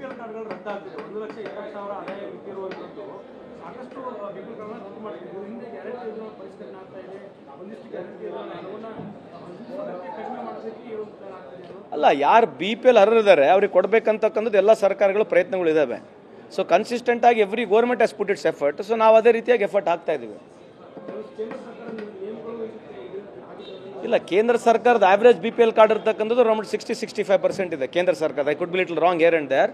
BPL ಕಾರ್ಡ್ಗಳು ರದ್ದಾಗ್ತಿದೆ. 1,20,000 ಆದಾಯ ಇರುವಂತದ್ದು ಸಾಕಷ್ಟು ಬಿಪಿಎಲ್ ಕಾರ್ಡ್ಗಳನ್ನ ರದ್ದು ಮಾಡಿದ್ರು. ಹಿಂದೆ ಗ್ಯಾರಂಟಿ ಯೋಜನೆ ಪರಿಷ್ಕರಣೆ ಆಗ್ತಾ ಇದೆ. ಒಂದಿಷ್ಟು ಗ್ಯಾರಂಟಿ ಕಡಿಮೆ ಮಾಡೋದಕ್ಕೆ ಈ ಒಂದು ಪ್ಲಾನ್ ಆಗ್ತಿದೆ. ಅಲ್ಲ, ಯಾರು BPL ಅರ್ಹರಿದ್ದಾರೆ ಅವ್ರಿಗೆ ಕೊಡಬೇಕಂತಕ್ಕಂಥದ್ದು ಎಲ್ಲ ಸರ್ಕಾರಗಳ ಪ್ರಯತ್ನಗಳಿದ್ದಾವೆ. ಸೊ ಕನ್ಸಿಸ್ಟೆಂಟ್ ಆಗಿ every government has put its effort. So ನಾವು ಅದೇ ರೀತಿಯಾಗಿ ಎಫರ್ಟ್ ಹಾಕ್ತಾ ಇದ್ದೀವಿ. ಇಲ್ಲ, ಕೇಂದ್ರ ಸರ್ಕಾರದ ಆವ್ರೇಜ್ BPL ಕಾರ್ಡ್ ಇರ್ತಕ್ಕಂಥದ್ದು ಅರೌಂಡ್ 60-65% ಇದೆ ಕೇಂದ್ರ ಸರ್ಕಾರದ. I could be little wrong here and there.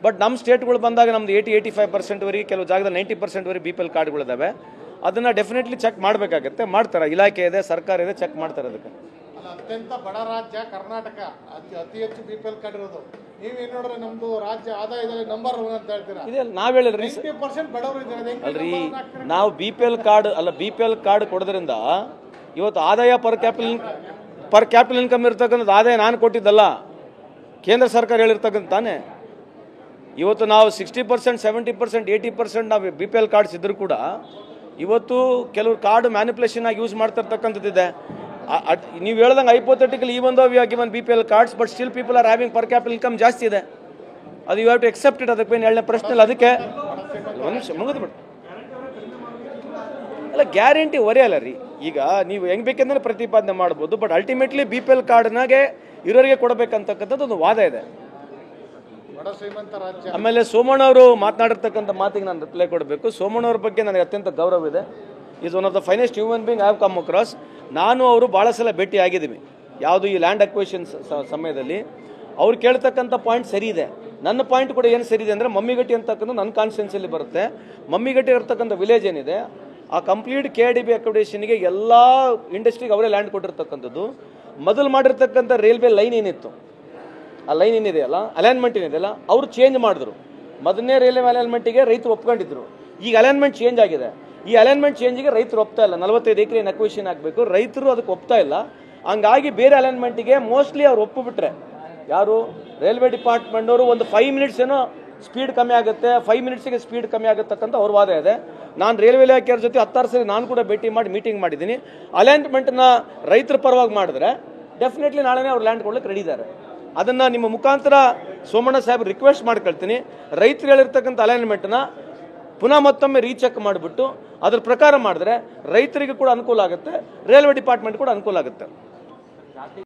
But ನಮ್ಮ ಸ್ಟೇಟ್ಗಳು ಬಂದಾಗ ನಮ್ದು 80-85% ಕೆಲವು ಜಾಗದಲ್ಲಿ 90% BPL ಕಾರ್ಡ್ಗಳಿದ್ದಾವೆ. ಅದನ್ನು ಡೆಫಿನೆಟ್ಲಿ ಚೆಕ್ ಮಾಡಬೇಕಾಗತ್ತೆ. ಮಾಡ್ತಾರೆ, ಇಲಾಖೆ ಇದೆ, ಸರ್ಕಾರ ಇದೆ, ಚೆಕ್ ಮಾಡ್ತಾರೆ ಅದಕ್ಕೆ. ಅತ್ಯಂತ ಬಡ ರಾಜ್ಯ ಕರ್ನಾಟಕ, ಅತಿ ಹೆಚ್ಚು BPL ಕಾರ್ಡ್ ಇರೋದು. ನೀವೇನು ನೋಡ್ರೆ ನಮ್ದು ರಾಜ್ಯ ಆದಾಯದಲ್ಲಿ ನಂಬರ್ 1 ಅಂತ ಹೇಳ್ತೀರಾ. ಇದೆ, ನಾವ್ ಹೇಳಿದ್ರಿ 90% ಬಡವರು ಇದ್ದಾರೆ. ಅಲ್ರಿ, ನಾವು BPL ಕಾರ್ಡ್ ಕೊಡೋದ್ರಿಂದ ಇವತ್ತು ಆದಾಯ ಪರ್ ಕ್ಯಾಪಿಟಲ್ ಇನ್ಕಮ್ ಇರ್ತಕ್ಕಂಥದ್ದು ಆದಾಯ ನಾನು ಕೊಟ್ಟಿದ್ದಲ್ಲ, ಕೇಂದ್ರ ಸರ್ಕಾರ ಹೇಳಿರ್ತಕ್ಕಂಥ ತಾನೇ. ಇವತ್ತು ನಾವು 60%, 70%, 80% ನಾವು BPL ಕಾರ್ಡ್ಸ್ ಇದ್ರೂ ಕೂಡ ಇವತ್ತು ಕೆಲವರು ಕಾರ್ಡ್ ಮ್ಯಾನಿಪುಲೇಷನ್ ಆಗಿ ಯೂಸ್ ಮಾಡ್ತಿರ್ತಕ್ಕಂಥದ್ದಿದೆ. ನೀವು ಹೇಳ್ದಂಗೆ hypothetical even though we are given BPL cards, but still people are having per capita income ಜಾಸ್ತಿ ಇದೆ. ಅದು you have to accept it. ಅದಕ್ಕೆ ಹೇಳನೇ ಪ್ರಶ್ನೆ ಇಲ್ಲ. ಅದಕ್ಕೆ ಒಂದು ನಿಮಿಷ ಮುಗಿದ್ಬಿಟ್ಟು ಅಲ್ಲ, ಗ್ಯಾರಂಟಿ ಹೊರೆಯಲ್ಲ ರೀ. ಈಗ ನೀವು ಹೆಂಗೆ ಬೇಕೆಂದ್ರೆ ಪ್ರತಿಪಾದನೆ ಮಾಡ್ಬೋದು, ಬಟ್ ಅಲ್ಟಿಮೇಟ್ಲಿ BPL ಕಾರ್ಡ್ನಾಗೆ ಇರೋರಿಗೆ ಕೊಡಬೇಕಂತಕ್ಕಂಥದ್ದು ಒಂದು ವಾದ ಇದೆ. ಆಮೇಲೆ ಸೋಮಣ್ಣ ಅವರು ಮಾತನಾಡಿರ್ತಕ್ಕಂಥ ಮಾತಿಗೆ ನಾನು ರಿಪ್ಲೈ ಕೊಡಬೇಕು. ಸೋಮಣ್ಣ ಅವ್ರ ಬಗ್ಗೆ ನನಗೆ ಅತ್ಯಂತ ಗೌರವ ಇದೆ. Is one of the finest human being I have come across. ನಾನು ಅವರು ಭಾಳ ಸಲ ಭೇಟಿ ಆಗಿದ್ದೀವಿ, ಯಾವುದು ಈ ಲ್ಯಾಂಡ್ ಅಕ್ವಿಷನ್ ಸಮಯದಲ್ಲಿ. ಅವ್ರು ಕೇಳ್ತಕ್ಕಂಥ ಪಾಯಿಂಟ್ ಸರಿ ಇದೆ. ನನ್ನ ಪಾಯಿಂಟ್ ಕೂಡ ಏನು ಸರಿ ಇದೆ ಅಂದರೆ, ಮಮ್ಮಿಗಟ್ಟಿ ಅಂತಕ್ಕಂಥ ನನ್ನ ಕಾನ್ಸ್ಟಿಟ್ಯೂನ್ಸಿಯಲ್ಲಿ ಬರುತ್ತೆ. ಮಮ್ಮಿಗಟ್ಟಿ ಇರ್ತಕ್ಕಂಥ ವಿಲೇಜ್ ಏನಿದೆ, ಆ ಕಂಪ್ಲೀಟ್ KIDB ಅಕಾಮಿಡೇಷನ್ಗೆ ಎಲ್ಲ ಇಂಡಸ್ಟ್ರಿಗೆ ಅವರೇ ಲ್ಯಾಂಡ್ ಕೊಟ್ಟಿರ್ತಕ್ಕಂಥದ್ದು. ಮೊದಲು ಮಾಡಿರ್ತಕ್ಕಂಥ ರೈಲ್ವೆ ಲೈನ್ ಏನಿತ್ತು, ಆ ಲೈನ್ ಏನಿದೆಯಲ್ಲ, ಅಲೈನ್ಮೆಂಟ್ ಏನಿದೆಯಲ್ಲ, ಅವರು ಚೇಂಜ್ ಮಾಡಿದ್ರು. ಮೊದಲನೇ ರೈಲ್ವೆ ಅಲೈನ್ಮೆಂಟಿಗೆ ರೈತರು ಒಪ್ಕೊಂಡಿದ್ರು. ಈಗ ಅಲೈನ್ಮೆಂಟ್ ಚೇಂಜ್ ಆಗಿದೆ. ಈ ಅಲೈನ್ಮೆಂಟ್ ಚೇಂಜಿಗೆ ರೈತರು ಒಪ್ತಾ ಇಲ್ಲ. 45 ಎಕರೆ ಅಕ್ವಿಷನ್ ಆಗಬೇಕು, ರೈತರು ಅದಕ್ಕೆ ಒಪ್ತಾ ಇಲ್ಲ. ಹಂಗಾಗಿ ಬೇರೆ ಅಲೈನ್ಮೆಂಟಿಗೆ ಮೋಸ್ಟ್ಲಿ ಅವ್ರು ಒಪ್ಪಿಬಿಟ್ರೆ, ಯಾರು ರೈಲ್ವೆ ಡಿಪಾರ್ಟ್ಮೆಂಟ್ನವರು ಒಂದು 5 ಮಿನಿಟ್ಸ್ ಏನೋ ಸ್ಪೀಡ್ ಕಮ್ಮಿ ಆಗುತ್ತೆ, 5 ಮಿನಿಟ್ಸಿಗೆ ಸ್ಪೀಡ್ ಕಮ್ಮಿ ಆಗುತ್ತಕ್ಕಂಥ ಅವ್ರ ವಾದ ಇದೆ. ನಾನು ರೈಲ್ವೆ ಇಲಾಖೆಯವ್ರ ಜೊತೆ 10 ಸರಿ ನಾನು ಕೂಡ ಭೇಟಿ ಮಾಡಿ ಮೀಟಿಂಗ್ ಮಾಡಿದ್ದೀನಿ. ಅಲೈನ್ಮೆಂಟ್ನ ರೈತರ ಪರವಾಗಿ ಮಾಡಿದ್ರೆ ಡೆಫಿನೆಟ್ಲಿ ನಾಳೆನೇ ಅವ್ರು ಲ್ಯಾಂಡ್ ಕೊಡ್ಲಿಕ್ಕೆ ರೆಡಿ ಇದ್ದಾರೆ. ಅದನ್ನು ನಿಮ್ಮ ಮುಖಾಂತರ ಸೋಮಣ್ಣ ಸಾಹೇಬ್ ರಿಕ್ವೆಸ್ಟ್ ಮಾಡ್ಕೊಳ್ತೀನಿ. ರೈತರು ಹೇಳಿರ್ತಕ್ಕಂಥ ಅಲೈನ್ಮೆಂಟ್ನ ಪುನಃ ಮತ್ತೊಮ್ಮೆ ರೀಚೆಕ್ ಮಾಡಿಬಿಟ್ಟು ಅದ್ರ ಪ್ರಕಾರ ಮಾಡಿದ್ರೆ ರೈತರಿಗೆ ಕೂಡ ಅನುಕೂಲ ಆಗುತ್ತೆ, ರೈಲ್ವೆ ಡಿಪಾರ್ಟ್ಮೆಂಟ್ ಕೂಡ ಅನುಕೂಲ ಆಗುತ್ತೆ.